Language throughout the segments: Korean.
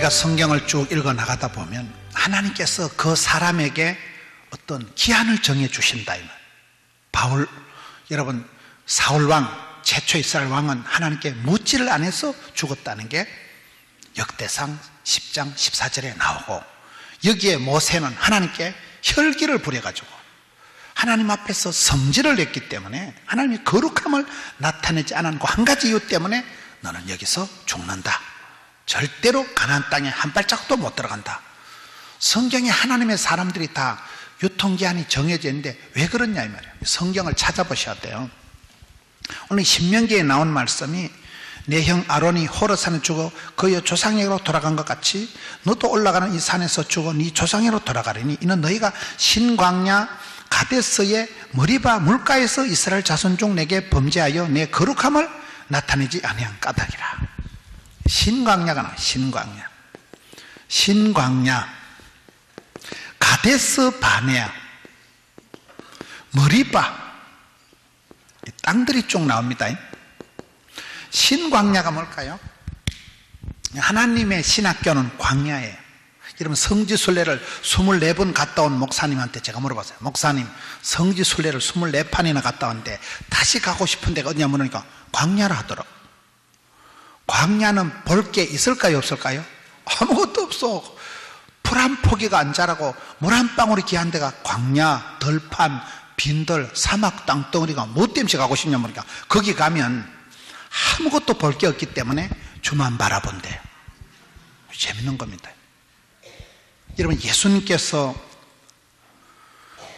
우리가 성경을 쭉 읽어 나가다 보면 하나님께서 그 사람에게 어떤 기한을 정해 주신다. 바울, 여러분, 사울 왕, 최초 이스라엘 왕은 하나님께 묻지를 안 해서 죽었다는 게 역대상 10장 14절에 나오고, 여기에 모세는 하나님께 혈기를 부려가지고 하나님 앞에서 성질을 냈기 때문에 하나님의 거룩함을 나타내지 않았고, 한 가지 이유 때문에 너는 여기서 죽는다, 절대로 가나안 땅에 한 발짝도 못 들어간다. 성경에 하나님의 사람들이 다 유통기한이 정해져 있는데 왜 그러냐 이 말이에요. 성경을 찾아보셔야 돼요. 오늘 신명기에 나온 말씀이 내 형 아론이 호르산에 죽어 그의 조상에게로 돌아간 것 같이 너도 올라가는 이 산에서 죽어 네 조상에게로 돌아가리니 이는 너희가 신광야 가데스의 머리바 물가에서 이스라엘 자손 중 내게 범죄하여 내 거룩함을 나타내지 아니한 까닭이라. 신광야가 나와요. 신광야 가데스 바네아 머리바, 땅들이 쭉 나옵니다. 신광야가 뭘까요? 하나님의 신학교는 광야예요. 여러분, 성지순례를 24번 갔다 온 목사님한테 제가 물어봤어요. 목사님, 성지순례를 24판이나 갔다 왔는데 다시 가고 싶은 데가 어디냐 물으니까 광야라 하더라고. 광야는 볼 게 있을까요, 없을까요? 아무것도 없어. 풀 한 포기가 안 자라고 물 한 방울이 귀한 데가 광야, 들판, 빈들, 사막 땅덩어리가 뭐 때문에 가고 싶냐 모르니까 거기 가면 아무것도 볼 게 없기 때문에 주만 바라본대요. 재밌는 겁니다. 여러분, 예수님께서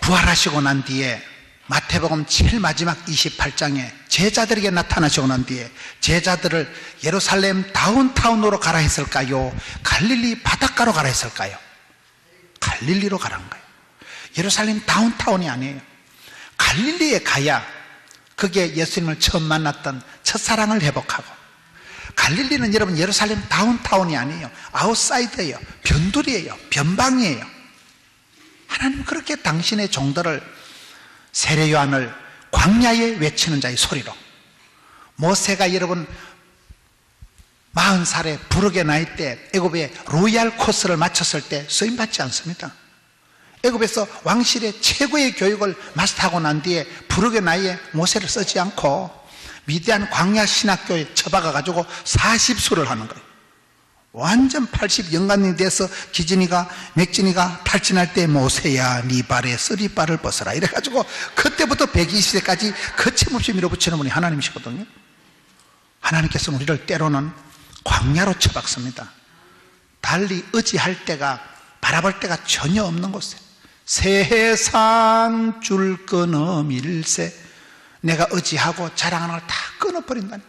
부활하시고 난 뒤에 마태복음 제일 마지막 28장에 제자들에게 나타나시고 난 뒤에 제자들을 예루살렘 다운타운으로 가라 했을까요? 갈릴리 바닷가로 가라 했을까요? 갈릴리로 가라는 거예요. 예루살렘 다운타운이 아니에요. 갈릴리에 가야 그게 예수님을 처음 만났던 첫사랑을 회복하고, 갈릴리는 여러분 예루살렘 다운타운이 아니에요. 아웃사이드예요. 변두리예요. 변방이에요. 하나님 그렇게 당신의 종들을, 세례 요한을 광야에 외치는 자의 소리로, 모세가 여러분 40살에 부르게 나이 때 애굽에 로얄 코스를 마쳤을 때 쓰임받지 않습니다. 애굽에서 왕실의 최고의 교육을 마스터하고 난 뒤에 부르게 나이에 모세를 쓰지 않고 미디안 광야 신학교에 처박아 가지고 40수를 하는 거예요. 완전 80연간이 돼서 기진이가 맥진이가 탈진할 때 모세야 네 발에 쓰리발을 벗어라 이래가지고 그때부터 120세까지 거침없이 밀어붙이는 분이 하나님이시거든요. 하나님께서 우리를 때로는 광야로 처박습니다. 달리 의지할 때가, 바라볼 때가 전혀 없는 곳에 세상 줄 끊어 밀세, 내가 의지하고 자랑하는 걸 다 끊어버린다니.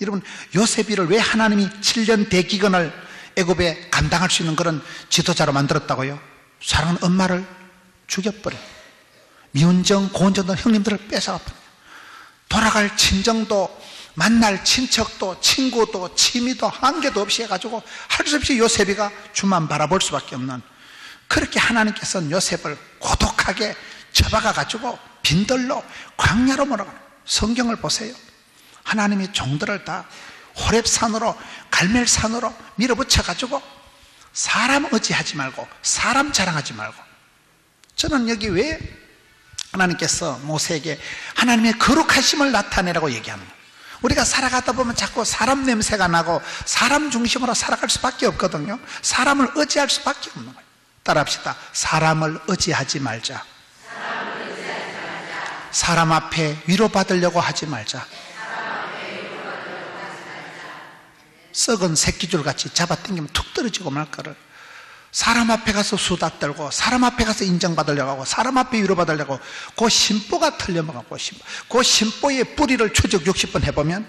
여러분, 요셉이를 왜 하나님이 7년 대기근을 애굽에 감당할 수 있는 그런 지도자로 만들었다고요? 사랑하는 엄마를 죽여버려. 미운정, 고운정 형님들을 뺏어가버려. 돌아갈 친정도, 만날 친척도, 친구도, 취미도 한개도 없이 해가지고 할 수 없이 요셉이가 주만 바라볼 수밖에 없는, 그렇게 하나님께서는 요셉을 고독하게 처박아가지고 빈들로 광야로 몰아가는. 성경을 보세요. 하나님이 종들을 다 호렙산으로, 갈멜산으로 밀어붙여가지고 사람 의지하지 말고 사람 자랑하지 말고. 저는 여기 왜 하나님께서 모세에게 하나님의 거룩하심을 나타내라고 얘기하는 거예요. 우리가 살아가다 보면 자꾸 사람 냄새가 나고 사람 중심으로 살아갈 수밖에 없거든요. 사람을 의지할 수밖에 없는 거예요. 따라합시다. 사람을 의지하지 말자. 사람 앞에 위로받으려고 하지 말자. 썩은 새끼줄같이 잡아당기면 툭 떨어지고 말 거를, 사람 앞에 가서 수다 떨고 사람 앞에 가서 인정받으려고 하고 사람 앞에 위로받으려고 그 심보가 틀려먹고, 그 심보의 뿌리를 추적 60번 해보면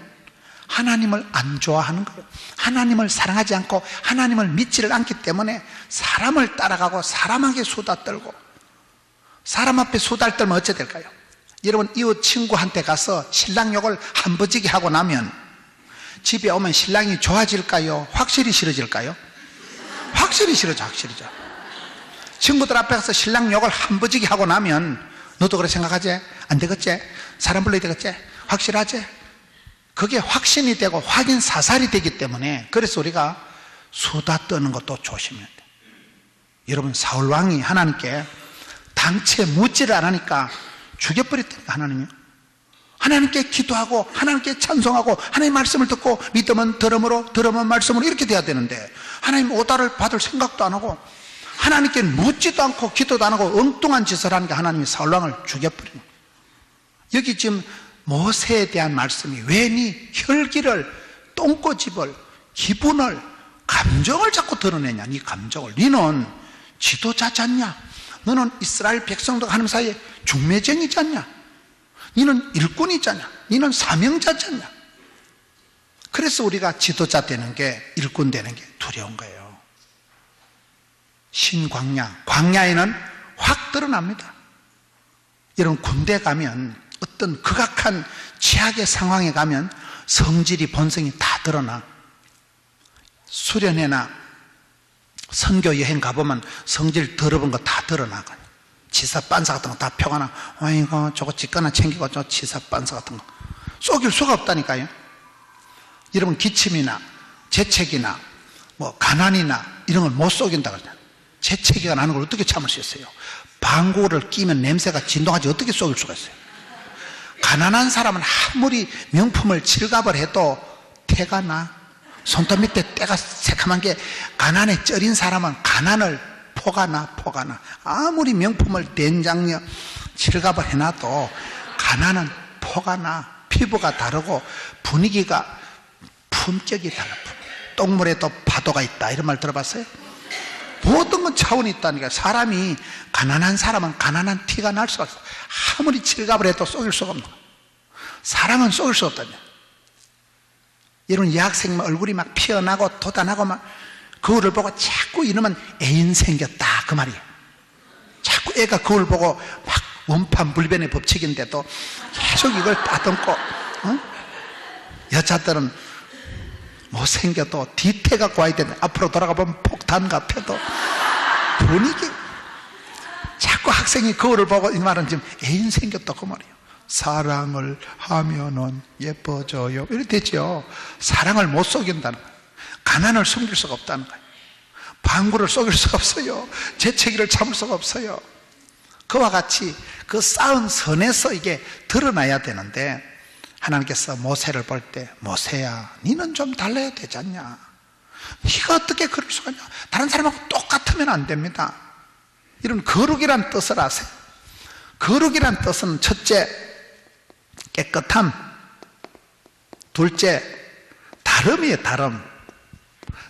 하나님을 안 좋아하는 거예요. 하나님을 사랑하지 않고 하나님을 믿지를 않기 때문에 사람을 따라가고 사람에게 수다 떨고, 사람 앞에 수다 떨면 어찌 될까요? 여러분, 이웃 친구한테 가서 신랑 욕을 한버지게 하고 나면 집에 오면 신랑이 좋아질까요? 확실히 싫어질까요? 확실히 싫어져. 확실히죠. 친구들 앞에 가서 신랑 욕을 한버지게 하고 나면 너도 그렇게 생각하지? 안 되겠지? 사람 불러야 되겠지? 확실하지? 그게 확신이 되고 확인 사살이 되기 때문에, 그래서 우리가 수다 떠는 것도 조심해야 돼. 여러분, 사울왕이 하나님께 당체 묻지를 않으니까 죽여버렸다니까, 하나님이요. 하나님께 기도하고 하나님께 찬송하고 하나님 말씀을 듣고 믿음은 들음으로 들음은 말씀으로 이렇게 돼야 되는데, 하나님 오다를 받을 생각도 안 하고 하나님께 묻지도 않고 기도도 안 하고 엉뚱한 짓을 하니까 하나님이 사울왕을 죽여버리는 거예요. 여기 지금 모세에 대한 말씀이, 왜 네 혈기를, 똥꼬집을, 기분을, 감정을 자꾸 드러내냐. 네 감정을. 너는 지도자지 않냐? 너는 이스라엘 백성들과 하나님 사이에 중매쟁이지 않냐? 너는 일꾼이지 않냐? 너는 사명자지 않냐? 그래서 우리가 지도자 되는 게, 일꾼 되는 게 두려운 거예요. 신광야, 광야에는 확 드러납니다. 여러분, 군대 가면, 어떤 극악한 최악의 상황에 가면 성질이, 본성이 다 드러나. 수련회나 선교 여행 가보면 성질 더러운 거 다 드러나거든요. 치사 반사 같은 거 다 펴가나, 아이고 저거 짓거나 챙기고 저 치사 반사 같은 거 쏘길 수가 없다니까요. 여러분, 기침이나 재채기나 뭐 가난이나 이런 걸 못 쏘긴다 그러잖아요. 재채기가 나는 걸 어떻게 참을 수 있어요? 방구를 끼면 냄새가 진동하지 어떻게 쏘길 수가 있어요? 가난한 사람은 아무리 명품을 칠갑을 해도 태가 나. 손톱 밑에 때가 새카만 게, 가난에 쩔인 사람은 가난을 포가 나. 아무리 명품을 된장녀 칠갑을 해놔도 가난은 포가 나. 피부가 다르고 분위기가, 품격이 달라. 똥물에도 파도가 있다, 이런 말 들어봤어요? 모든 건 차원이 있다니까. 사람이, 가난한 사람은 가난한 티가 날 수가 없어. 아무리 칠갑을 해도 속일 수가 없는 거야. 사람은 속일 수 없다냐. 여러분, 여학생 얼굴이 막 피어나고 돋아나고 막 거울을 보고 자꾸 이러면 애인 생겼다, 그 말이에요. 자꾸 애가 거울 보고 막 원판 불변의 법칙인데도 계속 이걸 따듬고, 여자들은 못생겨도 뒤태가 고와야 되는데 앞으로 돌아가 보면 폭탄 같아도 분위기. 자꾸 학생이 거울을 보고 이 말은 지금 애인 생겼다, 그 말이에요. 사랑을 하면은 예뻐져요, 이렇게 되죠. 사랑을 못 속인다는 거예요. 가난을 숨길 수가 없다는 거예요. 방구를 속일 수가 없어요. 재채기를 참을 수가 없어요. 그와 같이 그 쌓은 선에서 이게 드러나야 되는데, 하나님께서 모세를 볼 때, 모세야, 너는 좀 달라야 되지 않냐? 네가 어떻게 그럴 수가 있냐? 다른 사람하고 똑같으면 안 됩니다. 이런 거룩이란 뜻을 아세요? 거룩이란 뜻은 첫째, 깨끗함. 둘째, 다름이에요. 다름.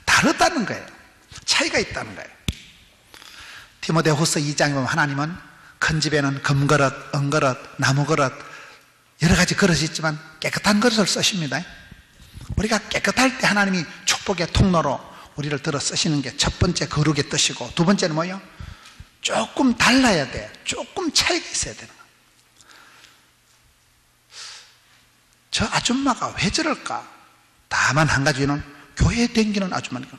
다르다는 거예요. 차이가 있다는 거예요. 디모데후서 2장에 보면 하나님은 큰 집에는 금그릇, 은그릇, 나무그릇, 여러 가지 그릇이 있지만 깨끗한 그릇을 쓰십니다. 우리가 깨끗할 때 하나님이 축복의 통로로 우리를 들어 쓰시는 게 첫 번째 거룩의 뜻이고, 두 번째는 뭐예요? 조금 달라야 돼. 조금 차이가 있어야 되는 거예요. 저 아줌마가 왜 저럴까? 다만 한 가지는 교회에 댕기는 아줌마니까.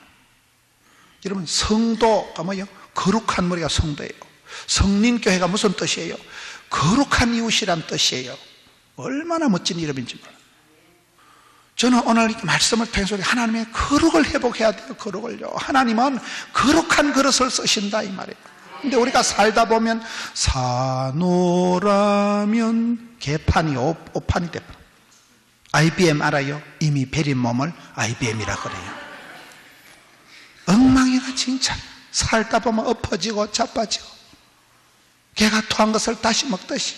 여러분, 성도가 뭐예요? 거룩한 머리가 성도예요. 성린교회가 무슨 뜻이에요? 거룩한 이웃이란 뜻이에요. 얼마나 멋진 이름인지 몰라요. 저는 오늘 이렇게 말씀을 통해서 하나님의 거룩을 회복해야 돼요. 거룩을요. 하나님은 거룩한 그릇을 쓰신다, 이 말이에요. 근데 우리가 살다 보면 사노라면 개판이 오판이 돼요. IBM 알아요? 이미 베린 몸을 IBM이라 그래요. 엉망이가 진짜. 살다 보면 엎어지고 자빠지고 개가 토한 것을 다시 먹듯이,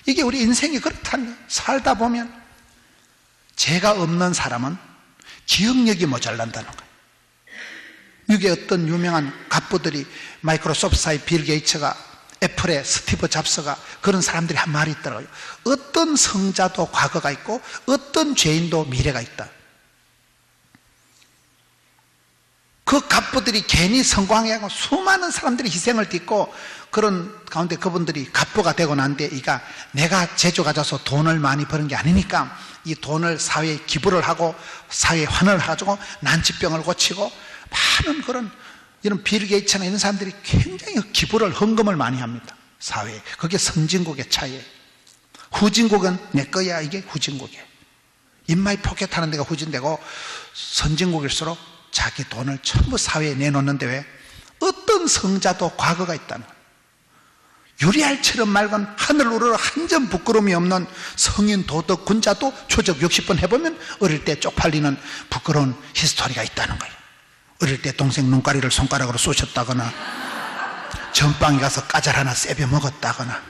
이게 우리 인생이 그렇다는 거예요. 살다 보면 죄가 없는 사람은 기억력이 모자란다는 거예요. 미국의 어떤 유명한 갑부들이, 마이크로소프트사의 빌 게이츠가, 애플의 스티브 잡스가, 그런 사람들이 한 말이 있더라고요. 어떤 성자도 과거가 있고 어떤 죄인도 미래가 있다. 그 갑부들이 괜히 성공하고 수많은 사람들이 희생을 딛고, 그런 가운데 그분들이 갑부가 되고 난 뒤에, 이가 내가 재주 가져서 돈을 많이 버는 게 아니니까 이 돈을 사회에 기부를 하고 사회에 환원을 해가지고 난치병을 고치고, 많은 그런, 이런 빌 게이츠나 이런 사람들이 굉장히 기부를, 헌금을 많이 합니다. 사회에. 그게 선진국의 차이예요. 후진국은 내 거야, 이게 후진국이에요. 인마이 포켓 하는 데가 후진되고, 선진국일수록 자기 돈을 전부 사회에 내놓는데 왜? 어떤 성자도 과거가 있다는 거예요. 유리알처럼 맑은 하늘 우러러 한 점 부끄러움이 없는 성인 도덕 군자도 조적 60번 해보면 어릴 때 쪽팔리는 부끄러운 히스토리가 있다는 거예요. 어릴 때 동생 눈가리를 손가락으로 쏘셨다거나, 전방에 가서 까잘 하나 세벼 먹었다거나,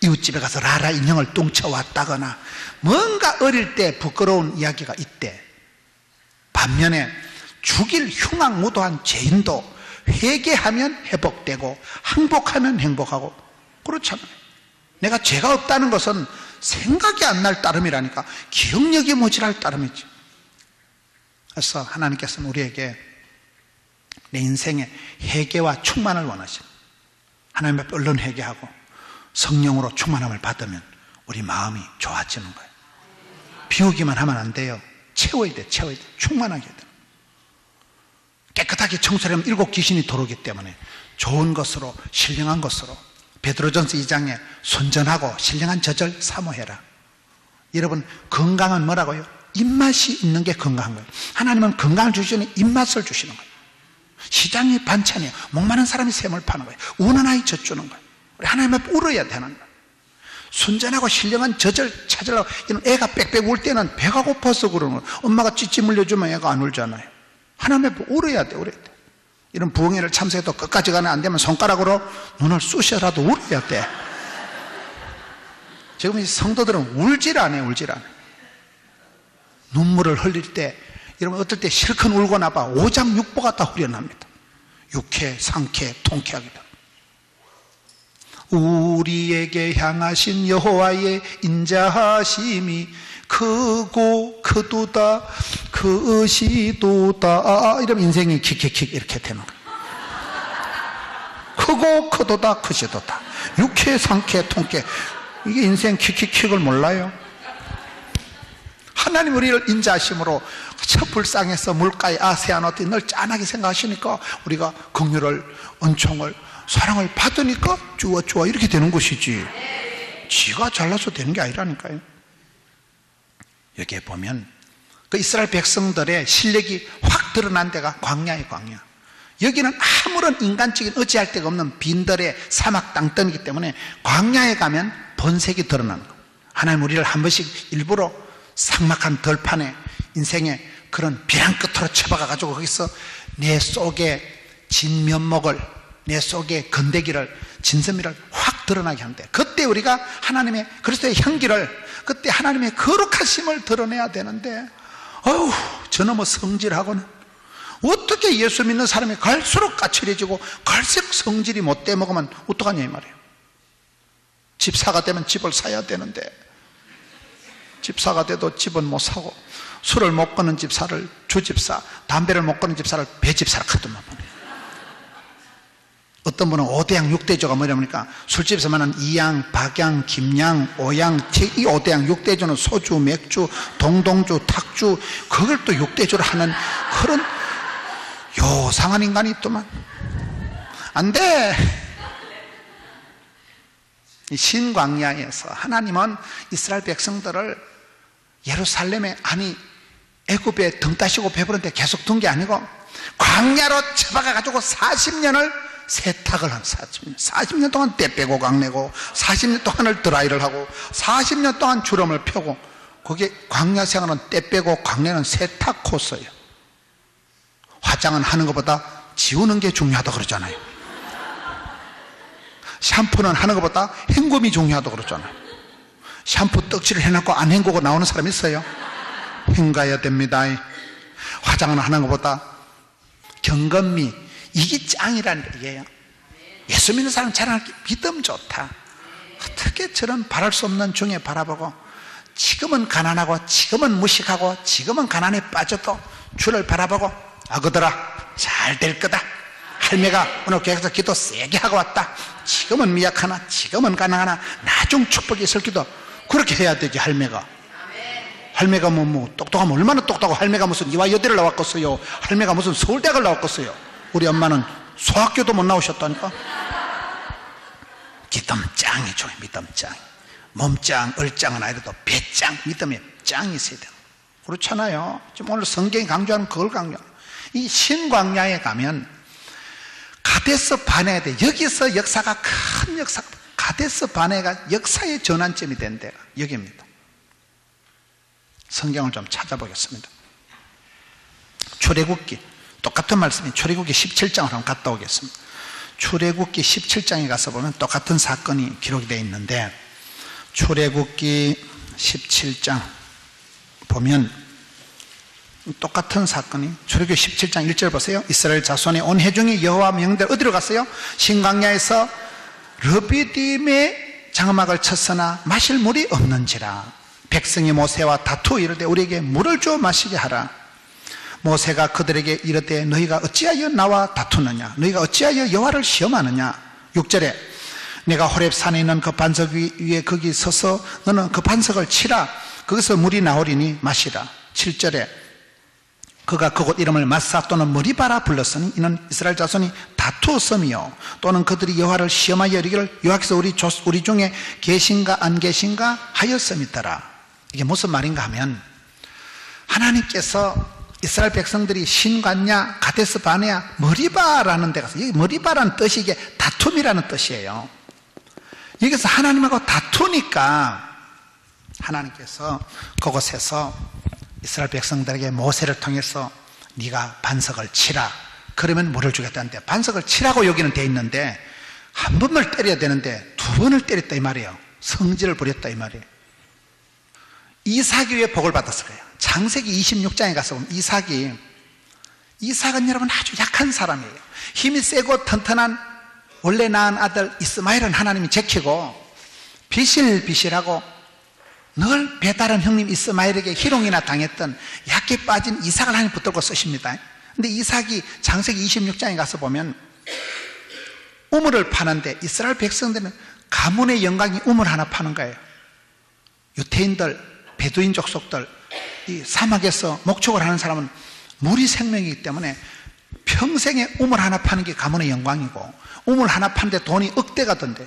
이웃집에 가서 라라 인형을 뚱쳐왔다거나, 뭔가 어릴 때 부끄러운 이야기가 있대. 반면에 죽일 흉악무도한 죄인도 회개하면 회복되고 항복하면 행복하고 그렇잖아요. 내가 죄가 없다는 것은 생각이 안 날 따름이라니까. 기억력이 모자랄 따름이지. 그래서 하나님께서는 우리에게 내 인생에 회개와 충만을 원하십니다. 하나님 앞에 얼른 회개하고 성령으로 충만함을 받으면 우리 마음이 좋아지는 거예요. 비우기만 하면 안 돼요. 채워야 돼. 충만하게 해야 돼. 깨끗하게 청소하려면 7 귀신이 들어오기 때문에 좋은 것으로, 신령한 것으로, 베드로전서 2장에 순전하고 신령한 젖을 사모해라. 여러분, 건강은 뭐라고요? 입맛이 있는 게 건강한 거예요. 하나님은 건강을 주시니 입맛을 주시는 거예요. 시장이 반찬이에요. 목마른 사람이 샘을 파는 거예요. 우는 아이 젖주는 거예요. 우리 하나님 앞에 울어야 되는 거예요. 순전하고 신령한 젖을 찾으려고, 이런 애가 빽빽 울 때는 배가 고파서 그러는 거예요. 엄마가 찌찌 물려주면 애가 안 울잖아요. 하나님 앞에 울어야 돼. 이런 부흥회를 참석해도 끝까지 가면 안 되면 손가락으로 눈을 쑤셔라도 울어야 돼. 지금 이 성도들은 울질 않아요. 눈물을 흘릴 때, 여러분 어떨 때 실컷 울고 나봐 오장육부가 다 후련합니다. 육회, 상쾌, 통쾌하기도. 우리에게 향하신 여호와의 인자하심이 크고 크도다 크시도다. 이러면 인생이 킥킥킥 이렇게 되는 거예요. 크고 크도다 크시도다. 육회, 상쾌, 통쾌. 이게 인생 킥킥킥을 몰라요? 하나님 우리를 인자하심으로 저 불쌍해서 물가에 아세아노트 늘 짠하게 생각하시니까 우리가 긍휼을, 은총을, 사랑을 받으니까 좋아 이렇게 되는 것이지, 지가 잘나서 되는 게 아니라니까요. 여기에 보면 그 이스라엘 백성들의 실력이 확 드러난 데가 광야예요. 광야. 여기는 아무런 인간적인 의지할 데가 없는 빈들의 사막 땅덩이기 때문에 광야에 가면 본색이 드러나는 거예요. 하나님 우리를 한 번씩 일부러 삭막한 들판에 인생의 그런 벼랑 끝으로 쳐박아가지고 거기서 내 속에 진면목을, 내 속에 건데기를, 진선미를 확 드러나게 하는데, 그때 우리가 하나님의 그리스도의 향기를, 그때 하나님의 거룩하심을 드러내야 되는데, 어휴, 저놈의 성질하고는 어떻게 예수 믿는 사람이 갈수록 까칠해지고 갈수록 성질이 못돼 먹으면 어떡하냐 이 말이에요. 집사가 되면 집을 사야 되는데 집사가 돼도 집은 못 사고, 술을 못 끊는 집사를 주집사, 담배를 못 끊는 집사를 배집사를 하더만. 어떤 분은 5대양 6대조가 뭐냐니까 술집에서 말하는 2양, 박양, 김양, 오양, 이 5대양 6대조는 소주, 맥주, 동동주, 탁주, 그걸 또 6대조를 하는 그런 요상한 인간이 있더만. 안 돼. 이 신광야에서 하나님은 이스라엘 백성들을 예루살렘에, 아니 애굽에 등 따시고 배부른데 계속 둔 게 아니고 광야로 쳐박아가지고 40년을 세탁을 한 40년 동안 때 빼고 강내고 40년 동안을 드라이를 하고 40년 동안 주름을 펴고, 거기에 광야 생활은 때 빼고 강내는 세탁 코스예요. 화장은 하는 것보다 지우는 게 중요하다 그러잖아요. 샴푸는 하는 것보다 헹굼이 중요하다 그러잖아요. 샴푸 떡칠을 해놓고 안 헹구고 나오는 사람 있어요? 헹가야 됩니다. 화장은 하는 것보다 경건미, 이게 짱이라는 얘기예요. 예수 믿는 사람 자랑할 게 믿음 좋다. 어떻게 저런 바랄 수 없는 중에 바라보고, 지금은 가난하고 지금은 무식하고 지금은 가난에 빠져도 주를 바라보고, 아그들아 잘 될 거다. 할매가 오늘 교회에서 기도 세게 하고 왔다. 지금은 미약하나 지금은 가난하나 나중 축복이 있을 기도. 그렇게 해야 되지. 할매가 뭐 똑똑하면 얼마나 똑똑하고, 할매가 무슨 이화여대를 나왔겠어요? 할매가 무슨 서울대학을 나왔겠어요? 우리 엄마는 소학교도 못 나오셨다니까. 믿음 짱이죠. 믿음 짱. 몸짱, 얼짱은 아니라도 배짱, 믿음의 짱이 있어야 돼요. 그렇잖아요. 지금 오늘 성경이 강조하는 그걸 강조하는. 이 신광야에 가면 가데스 바네아에 돼. 여기서 역사가 큰 역사, 가데스 바네아가 역사의 전환점이 된 데가 여기입니다. 성경을 좀 찾아보겠습니다. 출애굽기 똑같은 말씀이 출애굽기 17장으로 한번 갔다 오겠습니다. 출애굽기 17장에 가서 보면 똑같은 사건이 기록이 되어 있는데 출애굽기 17장 보면 똑같은 사건이 출애굽기 17장 1절 보세요. 이스라엘 자손의 온 회중이 여호와 명대로 어디로 갔어요? 신광야에서 르비딤의 장막을 쳤으나 마실 물이 없는지라 백성이 모세와 다투어 이르되 우리에게 물을 주어 마시게 하라. 모세가 그들에게 이르되 너희가 어찌하여 나와 다투느냐? 너희가 어찌하여 여호와를 시험하느냐? 6절에 내가 호렙산에 있는 그 반석 위에 거기 서서 너는 그 반석을 치라. 거기서 물이 나오리니 마시라. 7절에 그가 그곳 이름을 마사 또는 머리바라 불렀으니 이는 이스라엘 자손이 다투었음이요 또는 그들이 여호와를 시험하여 이르기를 여호와께서 우리 중에 계신가 안 계신가 하였음이더라. 이게 무슨 말인가 하면 하나님께서 이스라엘 백성들이 신광야 가데스 바네아 머리바라는 데 가서, 여기 머리바라는 뜻이 이게 다툼이라는 뜻이에요. 여기서 하나님하고 다투니까 하나님께서 그곳에서 이스라엘 백성들에게 모세를 통해서 네가 반석을 치라. 그러면 물을 주겠다는데 반석을 치라고 여기는 돼 있는데 한 번을 때려야 되는데 두 번을 때렸다 이 말이에요. 성질을 부렸다 이 말이에요. 이삭이 왜 복을 받았을 거예요? 창세기 26장에 가서 보면 이삭은 여러분 아주 약한 사람이에요. 힘이 세고 튼튼한 원래 낳은 아들 이스마엘은 하나님이 제키고 비실비실하고 늘 배다른 형님 이스마엘에게 희롱이나 당했던 약해 빠진 이삭을 하나님 붙들고 쓰십니다. 근데 이삭이 창세기 26장에 가서 보면 우물을 파는데 이스라엘 백성들은 가문의 영광이 우물 하나 파는 거예요. 유태인들, 베두인 족속들, 이 사막에서 목축을 하는 사람은 물이 생명이기 때문에 평생에 우물 하나 파는 게 가문의 영광이고 우물 하나 파는데 돈이 억대가 던데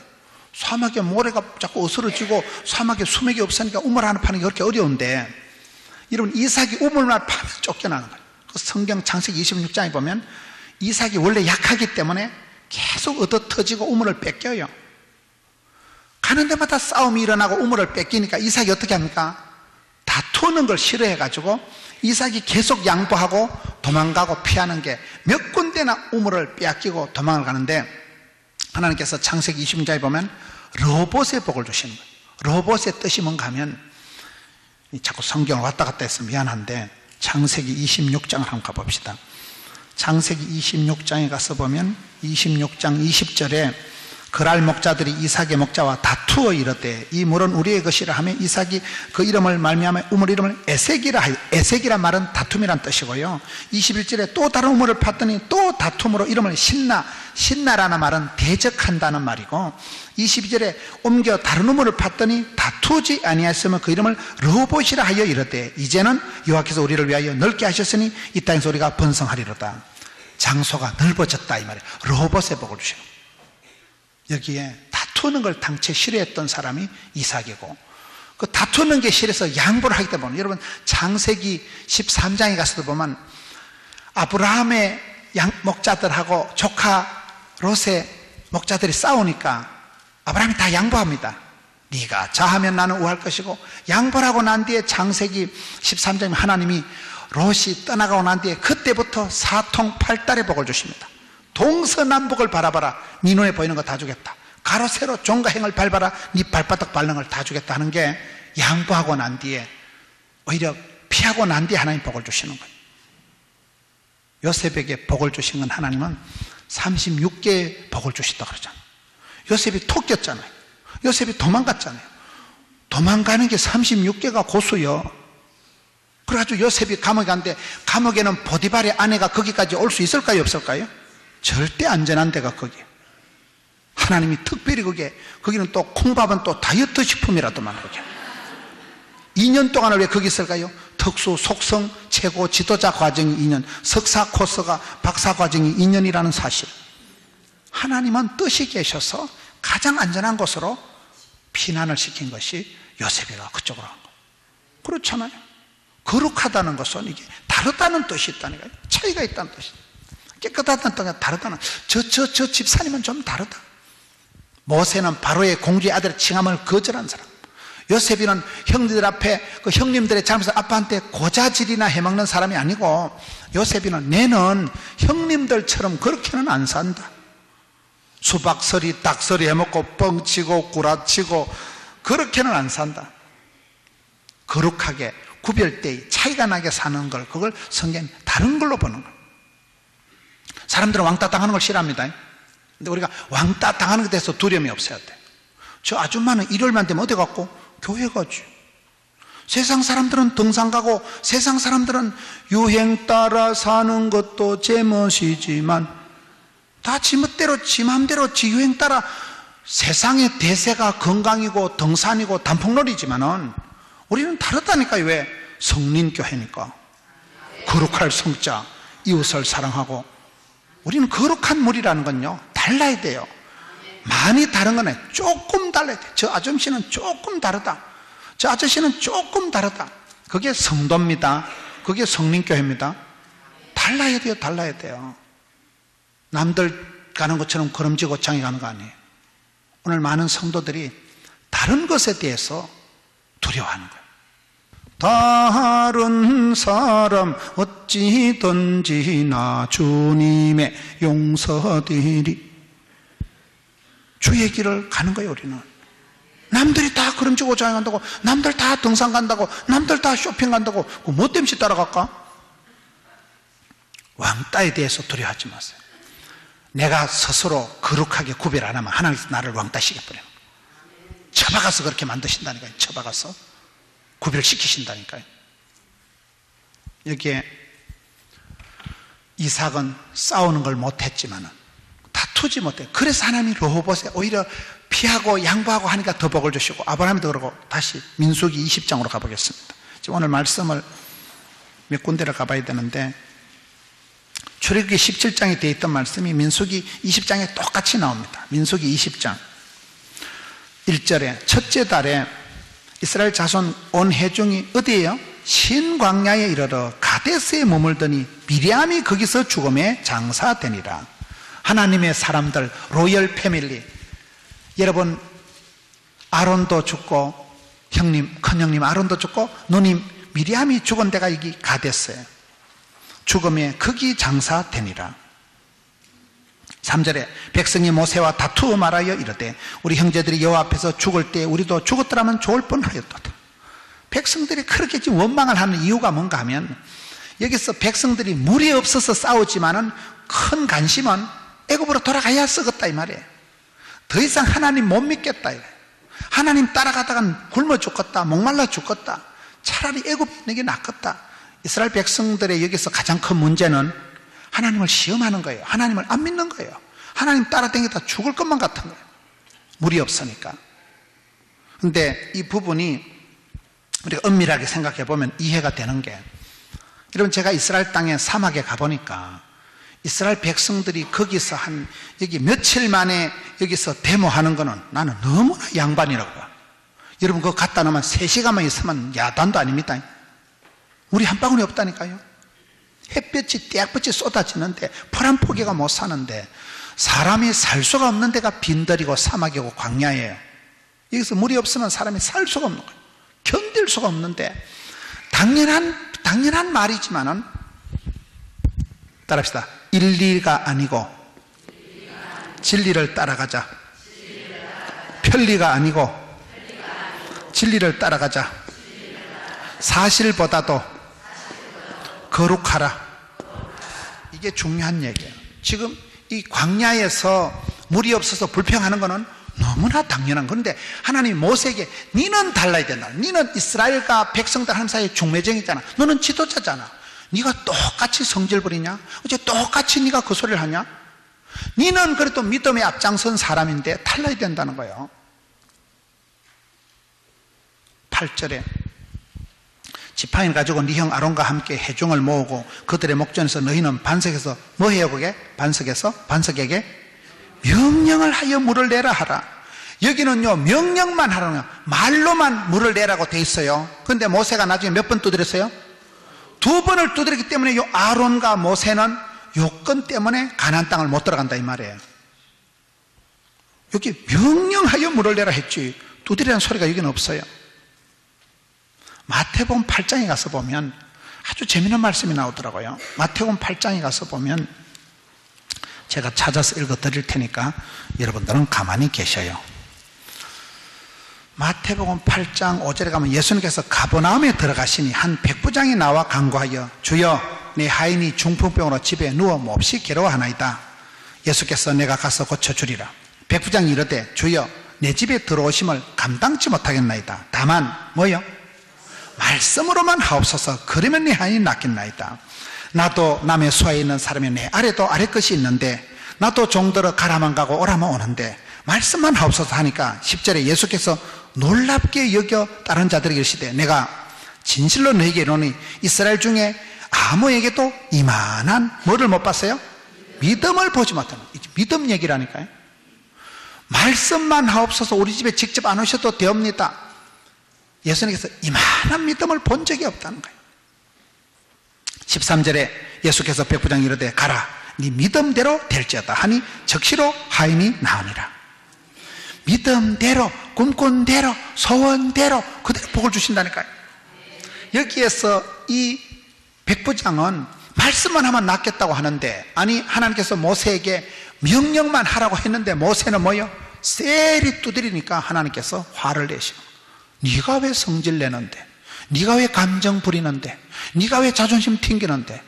사막에 모래가 자꾸 어스러지고 사막에 수맥이 없으니까 우물 하나 파는 게 그렇게 어려운데 여러분 이삭이 우물만 파면 쫓겨나는 거예요. 그 성경 창세기 26장에 보면 이삭이 원래 약하기 때문에 계속 얻어터지고 우물을 뺏겨요. 가는 데마다 싸움이 일어나고 우물을 뺏기니까 이삭이 어떻게 합니까? 다투는 걸 싫어해가지고 이삭이 계속 양보하고 도망가고 피하는 게 몇 군데나 우물을 빼앗기고 도망을 가는데 하나님께서 창세기 26장에 보면 르호봇의 복을 주시는 거예요. 르호봇의 뜻이 뭔가 하면 자꾸 성경을 왔다 갔다 해서 미안한데 창세기 26장을 한번 가봅시다. 창세기 26장에 가서 보면 26장 20절에 그랄 목자들이 이삭의 목자와 다투어 이르되 이 물은 우리의 것이라 하며 이삭이 그 이름을 말미암아 우물 이름을 에색이라 하여, 에색이란 말은 다툼이란 뜻이고요. 21절에 또 다른 우물을 팠더니 또 다툼으로 이름을 신나라는 말은 대적한다는 말이고 22절에 옮겨 다른 우물을 팠더니 다투지 아니하였으면 그 이름을 르호봇이라 하여 이르되 이제는 여호와께서 우리를 위하여 넓게 하셨으니 이 땅에서 우리가 번성하리로다. 장소가 넓어졌다 이 말이에요. 르호봇의 복을 주시는 거예요. 여기에 다투는 걸 당최 싫어했던 사람이 이삭이고 그 다투는 게 싫어서 양보를 하기 때문에 여러분 창세기 13장에 가서도 보면 아브라함의 목자들하고 조카 롯의 목자들이 싸우니까 아브라함이 다 양보합니다. 네가 자하면 나는 우할 것이고 양보를 하고 난 뒤에 창세기 13장에 하나님이 롯이 떠나가고 난 뒤에 그때부터 사통팔달의 복을 주십니다. 동서남북을 바라봐라. 네 눈에 보이는 거 다 주겠다. 가로 세로 종과 행을 밟아라. 네 발바닥 밟는 걸 다 주겠다 하는 게 양보하고 난 뒤에 오히려 피하고 난 뒤에 하나님 복을 주시는 거예요. 요셉에게 복을 주신 건 하나님은 36개의 복을 주셨다고 그러잖아요. 요셉이 토꼈잖아요. 요셉이 도망갔잖아요. 도망가는 게 36개가 고수요. 그래가지고 요셉이 감옥에 갔는데 감옥에는 보디발의 아내가 거기까지 올 수 있을까요 없을까요? 절대 안전한 데가 거기에요. 하나님이 특별히 거기는 또 콩밥은 또 다이어트 식품이라더만 거기. 2년 동안을 왜 거기 있을까요? 특수 속성 최고 지도자 과정이 2년, 석사 코스가 박사 과정이 2년이라는 사실. 하나님은 뜻이 계셔서 가장 안전한 곳으로 피난을 시킨 것이 요셉이가 그쪽으로 한 거예요. 그렇잖아요. 거룩하다는 것은 이게 다르다는 뜻이 있다니까요. 차이가 있다는 뜻이. 깨끗하다는 뜻이 다르다는. 저 집사님은 좀 다르다. 모세는 바로의 공주의 아들의 칭함을 거절한 사람. 요셉이는 형제들 앞에 그 형님들의 잘못을 아빠한테 고자질이나 해먹는 사람이 아니고, 요셉이는 내는 형님들처럼 그렇게는 안 산다. 수박서리 닭서리 해먹고 뻥치고 구라치고 그렇게는 안 산다. 거룩하게 구별되이 차이가 나게 사는 걸, 그걸 성경은 다른 걸로 보는 거예요. 사람들은 왕따 당하는 걸 싫어합니다. 근데 우리가 왕따 당하는 것에 대해서 두려움이 없어야 돼. 저 아줌마는 일요일만 되면 어디 갔고? 교회 가지. 세상 사람들은 등산 가고, 세상 사람들은 유행 따라 사는 것도 제멋이지만, 다 지멋대로 지 맘대로 지 유행 따라. 세상의 대세가 건강이고 등산이고 단풍놀이지만은 우리는 다르다니까요. 왜? 성린교회니까. 거룩할 성자, 이웃을 사랑하고. 우리는 거룩한 무리라는 건요, 달라야 돼요. 많이 다른 거네. 조금 달라야 돼. 저 아저씨는 조금 다르다. 저 아저씨는 조금 다르다. 그게 성도입니다. 그게 성린교회입니다. 달라야 돼요. 달라야 돼요. 남들 가는 것처럼 걸음지고창이 가는 거 아니에요. 오늘 많은 성도들이 다른 것에 대해서 두려워하는 거예요. 다른 사람 어찌든지 나 주님의 용서되리. 주의 길을 가는 거예요. 우리는 남들이 다 걸음지고 장에 간다고, 남들 다 등산 간다고, 남들 다 쇼핑 간다고 뭐 때문에 따라갈까? 왕따에 대해서 두려워하지 마세요. 내가 스스로 거룩하게 구별 안 하면 하나님께서 나를 왕따시켜버려요. 처박아서 그렇게 만드신다니까요. 처박아서 구별시키신다니까요. 여기에 이삭은 싸우는 걸 못했지만은 다투지 못해. 그래서 하나님이 르호봇에 오히려 피하고 양보하고 하니까 더 복을 주시고, 아브라함도 그러고. 다시 민수기 20장으로 가보겠습니다. 지금 오늘 말씀을 몇 군데를 가봐야 되는데, 출애굽기 17장에 되어 있던 말씀이 민수기 20장에 똑같이 나옵니다. 민수기 20장 1절에 첫째 달에 이스라엘 자손 온 회중이 어디에요? 신광야에 이르러 가데스에 머물더니 미리암이 거기서 죽음에 장사되니라. 하나님의 사람들, 로열 패밀리. 여러분, 아론도 죽고, 큰형님 아론도 죽고, 누님 미리암이 죽은 데가 여기 가데스예요. 죽음에 거기 장사되니라. 3절에 백성이 모세와 다투어 말하여 이르되 우리 형제들이 여호와 앞에서 죽을 때 우리도 죽었더라면 좋을 뻔하였도다. 백성들이 그렇게 지금 원망을 하는 이유가 뭔가 하면, 여기서 백성들이 물이 없어서 싸우지만은 큰 관심은 애굽으로 돌아가야 쓰겠다 이 말이에요. 더 이상 하나님 못 믿겠다 이래요. 하나님 따라가다간 굶어 죽겠다, 목말라 죽겠다. 차라리 애굽에 있는 게 낫겠다. 이스라엘 백성들의 여기서 가장 큰 문제는 하나님을 시험하는 거예요. 하나님을 안 믿는 거예요. 하나님 따라다니다 죽을 것만 같은 거예요. 물이 없으니까. 그런데 이 부분이 우리가 엄밀하게 생각해 보면 이해가 되는 게, 여러분 제가 이스라엘 땅에 사막에 가보니까 이스라엘 백성들이 거기서 여기 며칠 만에 여기서 데모하는 거는 나는 너무나 양반이라고 봐. 여러분 그거 갖다 놓으면 3시간만 있으면 야단도 아닙니다. 물이 한 방울이 없다니까요. 햇볕이 떼약볕이 쏟아지는데 풀 한 포기가 못 사는데, 사람이 살 수가 없는 데가 빈들이고 사막이고 광야예요. 여기서 물이 없으면 사람이 살 수가 없는 거예요. 견딜 수가 없는데, 당연한 말이지만은 따라합시다. 일리가 아니고 진리를 따라가자. 편리가 아니고 진리를 따라가자. 사실보다도 거룩하라. 이게 중요한 얘기예요. 지금 이 광야에서 물이 없어서 불평하는 거는 너무나 당연한 건데, 하나님이 모세에게 니는 달라야 된다. 니는 이스라엘과 백성들 하나님 사이에 중매정이잖아. 너는 지도자잖아. 네가 똑같이 성질 부리냐? 어째 똑같이 네가 그 소리를 하냐? 니는 그래도 믿음에 앞장선 사람인데 달라야 된다는 거예요. 8절에 지팡이를 가지고 네 형 아론과 함께 회중을 모으고 그들의 목전에서 너희는 반석에서 뭐 해요? 그게 반석에게 명령을 하여 물을 내라 하라. 여기는요 명령만 하라는 거예요. 말로만 물을 내라고 돼 있어요. 그런데 모세가 나중에 몇 번 두드렸어요? 두 번을 두드렸기 때문에 요 아론과 모세는 요건 때문에 가나안 땅을 못 들어간다 이 말이에요. 여기 명령하여 물을 내라 했지 두드리라는 소리가 여기는 없어요. 마태복음 8장에 가서 보면 아주 재미있는 말씀이 나오더라고요. 마태복음 8장에 가서 보면 제가 찾아서 읽어 드릴 테니까 여러분들은 가만히 계셔요. 마태복음 8장 5절에 가면 예수님께서 가버나움에 들어가시니 한 백부장이 나와 간구하여 주여 내 하인이 중풍병으로 집에 누워 몹시 괴로워하나이다. 예수께서 내가 가서 고쳐주리라. 백부장이 이르되 주여 내 집에 들어오심을 감당치 못하겠나이다. 다만 뭐요? 말씀으로만 하옵소서. 그러면 내 하인이 낫겠나이다. 나도 남의 수하에 있는 사람이 내 아래도 아래 것이 있는데 나도 종들어 가라만 가고 오라만 오는데 말씀만 하옵소서 하니까 10절에 예수께서 놀랍게 여겨 다른 자들에게 이르시되 내가 진실로 너에게 이르노니 이스라엘 중에 아무에게도 이만한 뭐를 못 봤어요? 믿음을 보지 못하는 믿음 얘기라니까요. 말씀만 하옵소서. 우리 집에 직접 안 오셔도 되옵니다. 예수님께서 이만한 믿음을 본 적이 없다는 거예요. 13절에 예수께서 백부장이 이르되 가라 네 믿음대로 될지어다 하니 즉시로 하인이 나으니라. 믿음대로 꿈꾼 대로 소원대로 그대로 복을 주신다니까요. 여기에서 이 백부장은 말씀만 하면 낫겠다고 하는데 아니 하나님께서 모세에게 명령만 하라고 했는데 모세는 뭐요? 세리 두드리니까 하나님께서 화를 내시고 네가 왜 성질 내는데 네가 왜 감정 부리는데 네가 왜 자존심 튕기는데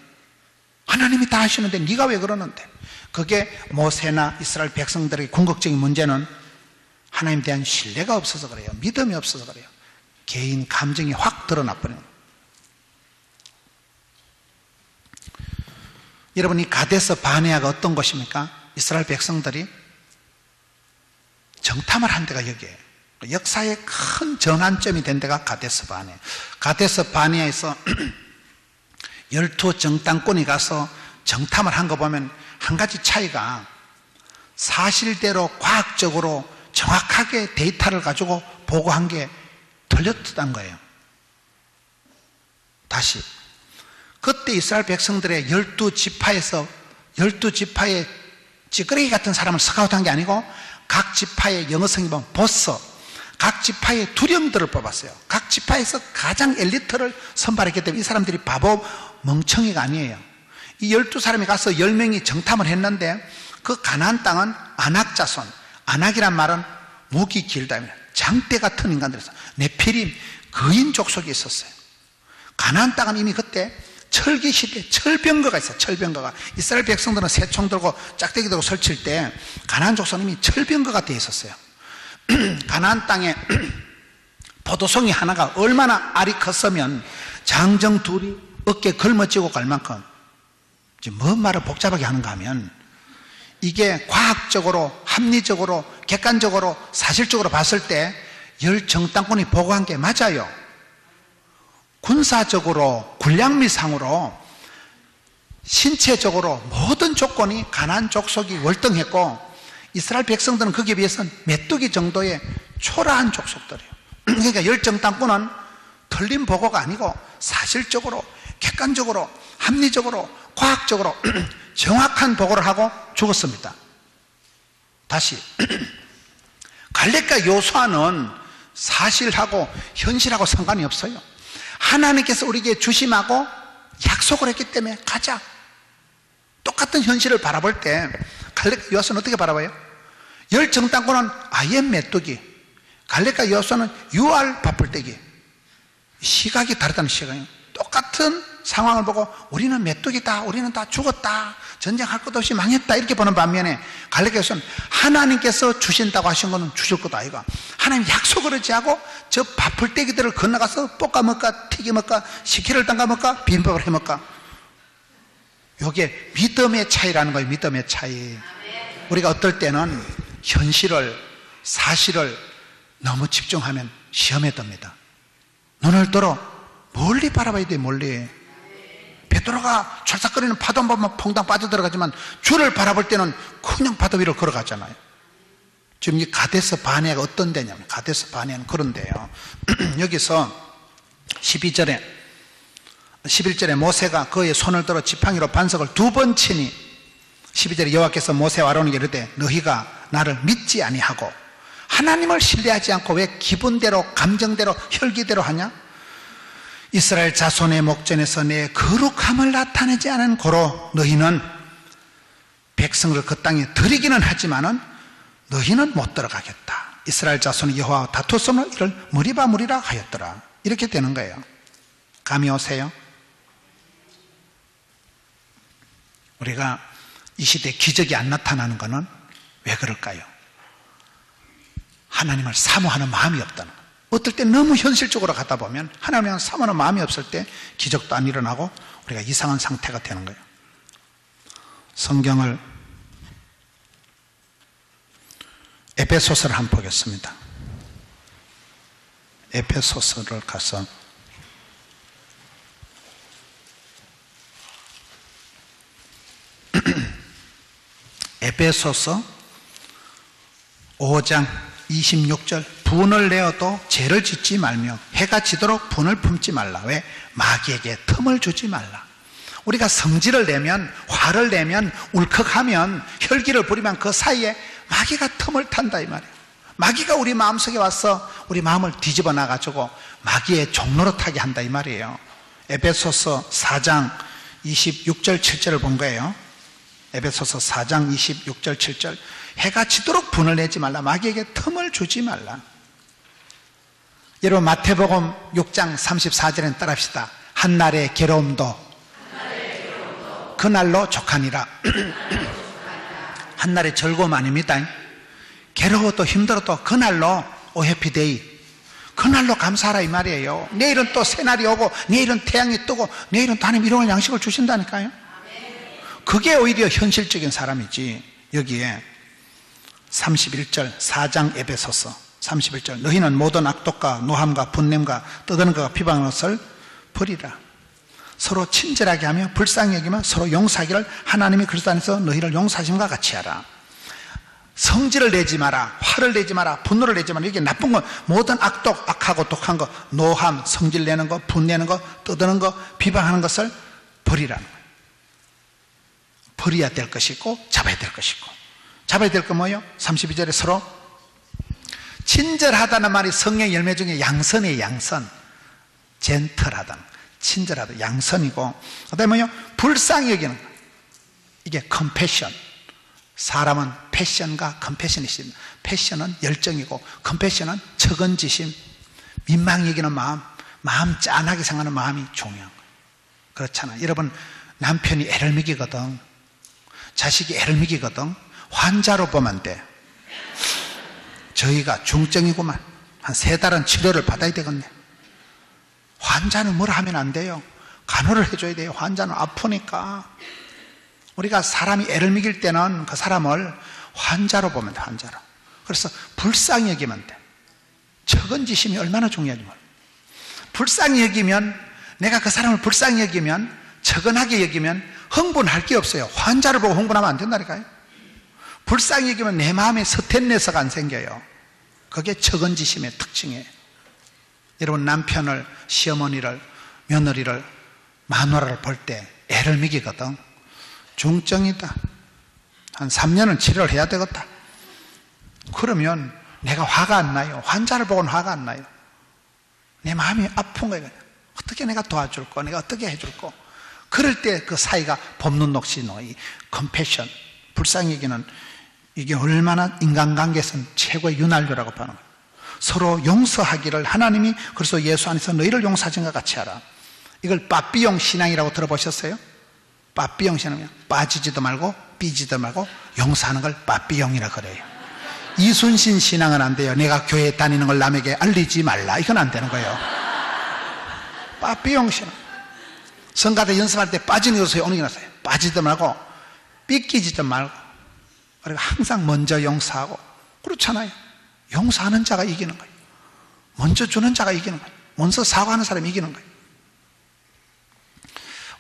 하나님이 다 하시는데 네가 왜 그러는데 그게 모세나 이스라엘 백성들의 궁극적인 문제는 하나님에 대한 신뢰가 없어서 그래요. 믿음이 없어서 그래요. 개인 감정이 확 드러나 버리는 거예요. 여러분 이 가데스 바네아가 어떤 곳입니까? 이스라엘 백성들이 정탐을 한 데가 여기에요. 역사의 큰 전환점이 된 데가 가데스 바네아. 가데스 바네아에서 12정탐꾼이 가서 정탐을 한 거 보면 한 가지 차이가 사실대로 과학적으로 정확하게 데이터를 가지고 보고한 게 틀렸다는 거예요. 다시 그때 이스라엘 백성들의 12지파에서 12지파의 찌끄레기 같은 사람을 스카우트한 게 아니고 각 지파의 영어성이 보면 보스, 각 지파의 두령들을 뽑았어요. 각 지파에서 가장 엘리트를 선발했기 때문에 이 사람들이 바보 멍청이가 아니에요. 이 12사람이 가서 10명이 정탐을 했는데 그 가나안 땅은 아낙 자손, 아낙이란 말은 목이 길다, 장대 같은 인간들에서 네피림 거인 족속이 있었어요. 가나안 땅은 이미 그때 철기 시대 철병거가 있어요. 철병거가 이스라엘 백성들은 새총 들고 짝대기 들고 설칠 때 가나안 족속은 이미 철병거가 되어 있었어요. 가나안 땅에 포도송이 하나가 얼마나 알이 컸으면 장정 둘이 어깨 걸머쥐고 갈 만큼 뭔 말을 복잡하게 하는가 하면 이게 과학적으로 합리적으로 객관적으로 사실적으로 봤을 때 열 정탐꾼이 보고한 게 맞아요. 군사적으로 군량미상으로 신체적으로 모든 조건이 가나안 족속이 월등했고 이스라엘 백성들은 거기에 비해서는 메뚜기 정도의 초라한 족속들이에요. 그러니까 열 정탐꾼은 틀린 보고가 아니고 사실적으로 객관적으로 합리적으로 과학적으로 정확한 보고를 하고 죽었습니다. 다시 갈렙과 여호수아는 사실하고 현실하고 상관이 없어요. 하나님께서 우리에게 주심하고 약속을 했기 때문에 가자. 똑같은 현실을 바라볼 때 갈렙과 여호수아는 어떻게 바라봐요? 열 정탐꾼은 아예 메뚜기, 갈렙과 여호수아는 유알 바쁠때기. 시각이 다르다는 시각이에요. 똑같은 상황을 보고 우리는 메뚜기다, 우리는 다 죽었다, 전쟁할 것 없이 망했다 이렇게 보는 반면에 갈렙께서는 하나님께서 주신다고 하신 거는 주실 것도 아니고 하나님 약속을 의지하고 저 바풀떼기들을 건너가서 볶아 먹까 튀겨 먹까 식혜를 담가 먹까 비빔밥을 해 먹까. 이게 믿음의 차이라는 거예요. 믿음의 차이. 우리가 어떨 때는 현실을 사실을 너무 집중하면 시험에 듭니다. 눈을 들어 멀리 바라봐야 돼. 멀리. 베드로가 철삭거리는 파도 한 번만 퐁당 빠져들어가지만 주를 바라볼 때는 그냥 바다 위로 걸어가잖아요. 지금 이 가데스 바네아가 어떤 데냐면 가데스 바네아는 그런 데요. 여기서 12절에 11절에 모세가 그의 손을 들어 지팡이로 반석을 2번 치니 12절에 여호와께서 모세와 아론에게 이르되 너희가 나를 믿지 아니하고 하나님을 신뢰하지 않고 왜 기분대로 감정대로 혈기대로 하냐? 이스라엘 자손의 목전에서 내 거룩함을 나타내지 않은 고로 너희는 백성을 그 땅에 들이기는 하지만은 너희는 못 들어가겠다. 이스라엘 자손이 여호와와 다투었으므로 이를 무리라 하였더라. 이렇게 되는 거예요. 감이 오세요? 우리가 이 시대에 기적이 안 나타나는 것은 왜 그럴까요? 하나님을 사모하는 마음이 없다는 거예요. 어떨 때 너무 현실적으로 가다 보면 하나님을 사모하는 마음이 없을 때 기적도 안 일어나고 우리가 이상한 상태가 되는 거예요. 성경을 에베소서를 한번 보겠습니다. 에베소서를 가서 에베소서 5장 26절 분을 내어도 죄를 짓지 말며 해가 지도록 분을 품지 말라. 왜? 마귀에게 틈을 주지 말라. 우리가 성질을 내면 화를 내면 울컥하면 혈기를 부리면 그 사이에 마귀가 틈을 탄다 이 말이에요. 마귀가 우리 마음속에 와서 우리 마음을 뒤집어 놔가지고 마귀의 종로로 타게 한다 이 말이에요. 에베소서 4장 26절 7절을 본 거예요. 에베소서 4장 26절 7절 해가 지도록 분을 내지 말라. 마귀에게 틈을 주지 말라. 여러분 마태복음 6장 34절에 따라합시다. 한날의 괴로움도 그날로 족하니라. 한날의 즐거움 아닙니다. 괴로워도 힘들어도 그날로 오해피데이, 그날로 감사하라 이 말이에요. 내일은 또 새날이 오고 내일은 태양이 뜨고 내일은 또 하나님 일용할 양식을 주신다니까요. 그게 오히려 현실적인 사람이지. 여기에 31절 4장 에베소서 31절 너희는 모든 악독과 노함과 분냄과 떠드는 것과 비방하는 것을 버리라. 서로 친절하게 하며 불쌍히 여기며 서로 용서하기를 하나님이 그리스도 안에서 너희를 용서하심과 같이 하라. 성질을 내지 마라. 화를 내지 마라. 분노를 내지 마라. 이게 나쁜 거 모든 악독, 악하고 독한 거, 노함, 성질 내는 거, 분내는 거, 떠드는 거, 비방하는 것을 버리라는 거예요. 버려야 될 것이 있고 잡아야 될 것이 있고. 잡아야 될 건 뭐예요? 32절에 서로 친절하다는 말이 성령의 열매 중에 양선이에요. 양선. 젠틀하다, 친절하다, 양선이고, 그 다음에 뭐예요? 불쌍히 여기는 거. 이게 컴패션. 사람은 패션과 컴패션이 있습니다. 패션은 열정이고 컴패션은 측은지심, 민망히 여기는 마음 짠하게 생각하는 마음이 중요한 거예요. 그렇잖아요. 여러분 남편이 애를 먹이거든, 자식이 애를 먹이거든, 환자로 보면 돼. 저희가 중증이구만, 한 3달은 치료를 받아야 되겠네. 환자는 뭘 하면 안 돼요. 간호를 해줘야 돼요. 환자는 아프니까. 우리가 사람이 애를 먹일 때는 그 사람을 환자로 보면 돼. 환자로. 그래서 불쌍히 여기면 돼. 측은지심이 얼마나 중요하지 몰라. 불쌍히 여기면, 내가 그 사람을 불쌍히 여기면, 측은하게 여기면 흥분할 게 없어요. 환자를 보고 흥분하면 안 된다니까요. 불쌍히 여기면 내 마음에 스탠레스가 안 생겨요. 그게 측은지심의 특징이에요. 여러분 남편을, 시어머니를, 며느리를, 마누라를 볼 때 애를 먹이거든. 중증이다. 한 3년은 치료를 해야 되겠다. 그러면 내가 화가 안 나요. 환자를 보고는 화가 안 나요. 내 마음이 아픈 거예요. 어떻게 내가 도와줄 거, 내가 어떻게 해줄 거. 그럴 때 그 사이가 봄눈 녹시노, 이 컴패션, 불쌍히 여기는, 이게 얼마나 인간관계에서는 최고의 윤활유라고 보는 거예요. 서로 용서하기를 하나님이 그래서 예수 안에서 너희를 용서하신 것 같이 하라. 이걸 빠삐용 신앙이라고 들어보셨어요? 빠삐용 신앙이요. 빠지지도 말고 삐지도 말고 용서하는 걸 빠삐용이라 그래요. 이순신 신앙은 안 돼요. 내가 교회 다니는 걸 남에게 알리지 말라. 이건 안 되는 거예요. 빠삐용 신앙. 성가대 연습할 때 빠지는 것을 오는 게 낫어요. 빠지도 말고 삐끼지도 말고. 그러니까 항상 먼저 용서하고. 그렇잖아요. 용서하는 자가 이기는 거예요. 먼저 주는 자가 이기는 거예요. 먼저 사과하는 사람이 이기는 거예요.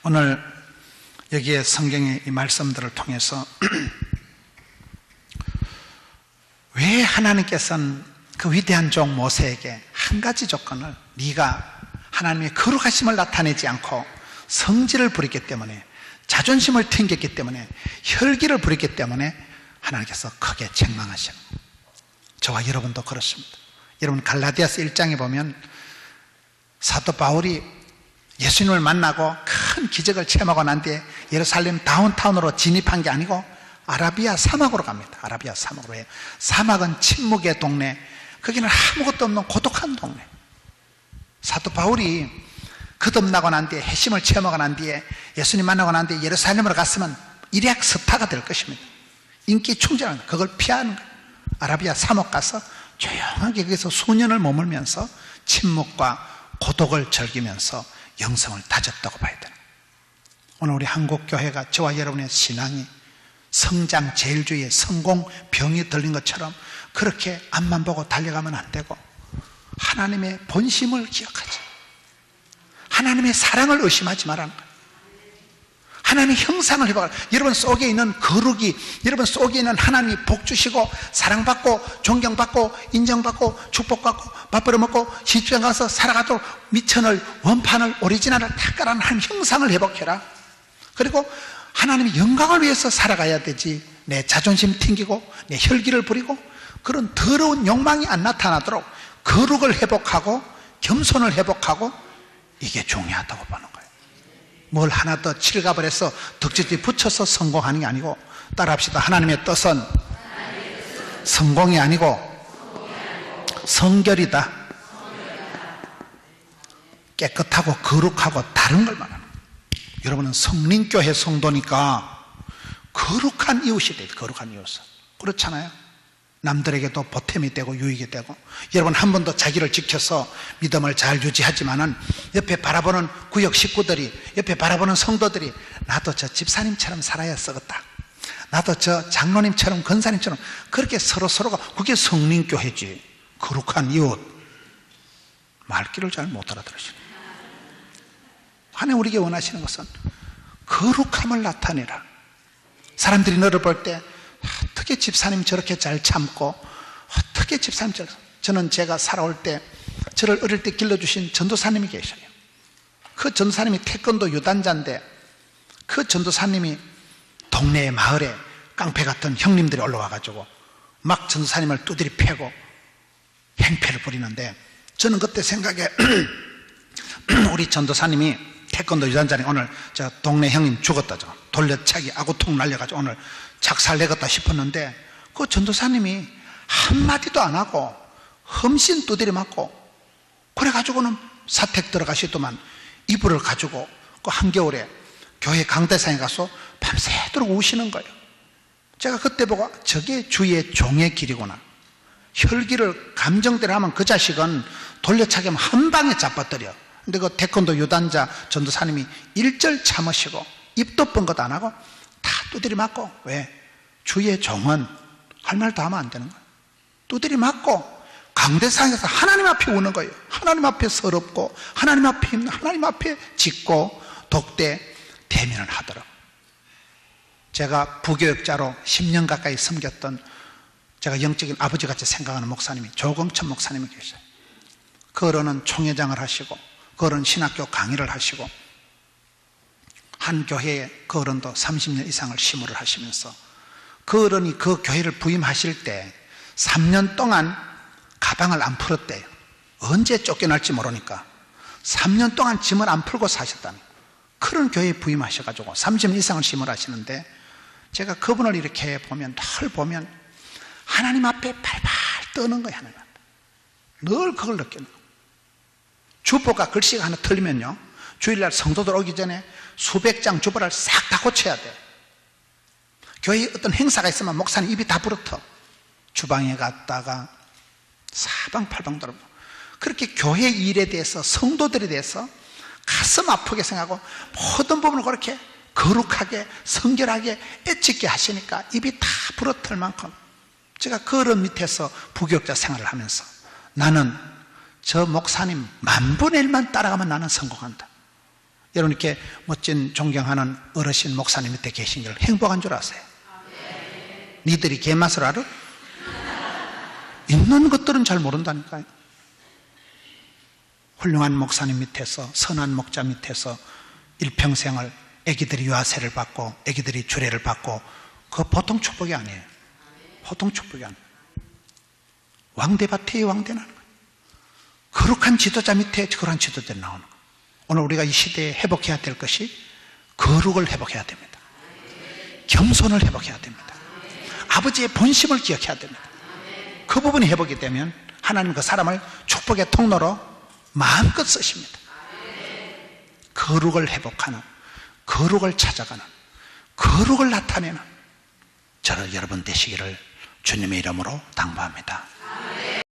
오늘 여기에 성경의 이 말씀들을 통해서 왜 하나님께서는 그 위대한 종 모세에게 한 가지 조건을, 네가 하나님의 거룩하심을 나타내지 않고 성질을 부렸기 때문에, 자존심을 튕겼기 때문에, 혈기를 부렸기 때문에 하나님께서 크게 책망하시는 거예요. 저와 여러분도 그렇습니다. 여러분 갈라디아서 1장에 보면 사도 바울이 예수님을 만나고 큰 기적을 체험하고 난 뒤에 예루살렘 다운타운으로 진입한 게 아니고 아라비아 사막으로 갑니다. 아라비아 사막으로 해요. 사막은 침묵의 동네, 거기는 아무것도 없는 고독한 동네. 사도 바울이 거듭나고 난 뒤에, 회심을 체험하고 난 뒤에, 예수님 만나고 난 뒤에 예루살렘으로 갔으면 일약 스타가 될 것입니다. 인기 충전하는 거예요. 그걸 피하는 거예요. 아라비아 사막 가서 조용하게 거기서 수년을 머물면서 침묵과 고독을 즐기면서 영성을 다졌다고 봐야 되는 거예요. 오늘 우리 한국교회가 저와 여러분의 신앙이 성장 제일주의의 성공 병이 들린 것처럼 그렇게 앞만 보고 달려가면 안 되고, 하나님의 본심을 기억하지, 하나님의 사랑을 의심하지 말라는 거예요. 하나님의 형상을 회복하라. 여러분 속에 있는 거룩이, 여러분 속에 있는 하나님이 복 주시고 사랑받고 존경받고 인정받고 축복받고 밥 벌어먹고 시집장 가서 살아가도록 미천을, 원판을, 오리지널을 다 깔아놓은 하나님 형상을 회복해라. 그리고 하나님의 영광을 위해서 살아가야 되지, 내 자존심 튕기고 내 혈기를 부리고 그런 더러운 욕망이 안 나타나도록 거룩을 회복하고 겸손을 회복하고, 이게 중요하다고 보는 거예요. 뭘 하나 더 칠갑을 해서 덕지지 붙여서 성공하는 게 아니고, 따라합시다. 하나님의 뜻은 성공이 아니고 성결이다. 깨끗하고 거룩하고 다른 걸 말하는 거예요. 여러분은 성린교회 성도니까 거룩한 이웃이 돼요. 거룩한 이웃은. 그렇잖아요. 남들에게도 보탬이 되고 유익이 되고, 여러분 한 번도 자기를 지켜서 믿음을 잘 유지하지만은 옆에 바라보는 구역 식구들이, 옆에 바라보는 성도들이, 나도 저 집사님처럼 살아야 썩었다, 나도 저 장로님처럼 권사님처럼, 그렇게 서로가, 그게 성린교회지. 거룩한 이웃. 말귀를 잘 못 알아들으시네. 하나님 우리에게 원하시는 것은 거룩함을 나타내라. 사람들이 너를 볼 때 어떻게 집사님 저렇게 잘 참고, 어떻게 집사님 저는 제가 살아올 때 저를 어릴 때 길러주신 전도사님이 계셔요. 그 전도사님이 태권도 유단자인데, 그 전도사님이 동네의 마을에 깡패 같은 형님들이 올라와가지고 막 전도사님을 두드리 패고 행패를 부리는데, 저는 그때 생각에 우리 전도사님이 태권도 유단자니 오늘 저 동네 형님 죽었다, 저 돌려차기 아구통 날려가지고 오늘 작살내겠다 싶었는데, 그 전도사님이 한마디도 안 하고 험신 두드려 맞고 그래가지고는 사택 들어가시더만 이불을 가지고 그 한겨울에 교회 강대상에 가서 밤새도록 우시는 거예요. 제가 그때 보고 저게 주의 종의 길이구나. 혈기를 감정대로 하면 그 자식은 돌려차기 하면 한 방에 잡아뜨려. 근데 그 태권도 유단자 전도사님이 일절 참으시고 입도 뻥긋 안 하고 다 두드리 맞고. 왜? 주의 종은 할 말도 하면 안 되는 거예요. 두드리 맞고 강대상에서 하나님 앞에 우는 거예요. 하나님 앞에 서럽고 하나님 앞에 힘든, 하나님 앞에 짓고 독대 대면을 하더라고요. 제가 부교육자로 10년 가까이 섬겼던, 제가 영적인 아버지같이 생각하는 목사님이 조경천 목사님이 계셔요. 그 어른은 총회장을 하시고 그 어른 신학교 강의를 하시고 한 교회에 그 어른도 30년 이상을 시무를 하시면서, 그 어른이 그 교회를 부임하실 때 3년 동안 가방을 안 풀었대요. 언제 쫓겨날지 모르니까 3년 동안 짐을 안 풀고 사셨다는, 그런 교회에 부임하셔가지고 30년 이상을 시무를 하시는데, 제가 그분을 이렇게 보면, 늘 보면 하나님 앞에 발발 떠는 거예요. 하나님 앞에 늘 그걸 느끼는 거예요. 주보가 글씨가 하나 틀리면요, 주일날 성도들 오기 전에 수백 장 주보를 싹 다 고쳐야 돼. 교회에 어떤 행사가 있으면 목사님 입이 다 부르터 주방에 갔다가 사방팔방 돌아보고, 그렇게 교회 일에 대해서, 성도들에 대해서 가슴 아프게 생각하고 모든 부분을 그렇게 거룩하게 성결하게 애찍게 하시니까 입이 다 부러뜨릴 만큼, 제가 그런 밑에서 부교육자 생활을 하면서 나는 저 목사님 10,000분의 1만 따라가면 나는 성공한다. 여러분 이렇게 멋진 존경하는 어르신 목사님 밑에 계신 걸 행복한 줄 아세요? 니들이 개맛을 알아? 있는 것들은 잘 모른다니까요. 훌륭한 목사님 밑에서, 선한 목자 밑에서 일평생을 애기들이 유아세를 받고 애기들이 주례를 받고 그거 보통 축복이 아니에요. 보통 축복이 아니에요. 왕대밭에 왕대 나는 거예요. 거룩한 지도자 밑에 거룩한 지도자 나오는 거예요. 오늘 우리가 이 시대에 회복해야 될 것이 거룩을 회복해야 됩니다. 겸손을 회복해야 됩니다. 아버지의 본심을 기억해야 됩니다. 그 부분이 회복이 되면 하나님 그 사람을 축복의 통로로 마음껏 쓰십니다. 거룩을 회복하는, 거룩을 찾아가는, 거룩을 나타내는 저를 여러분 되시기를 주님의 이름으로 당부합니다.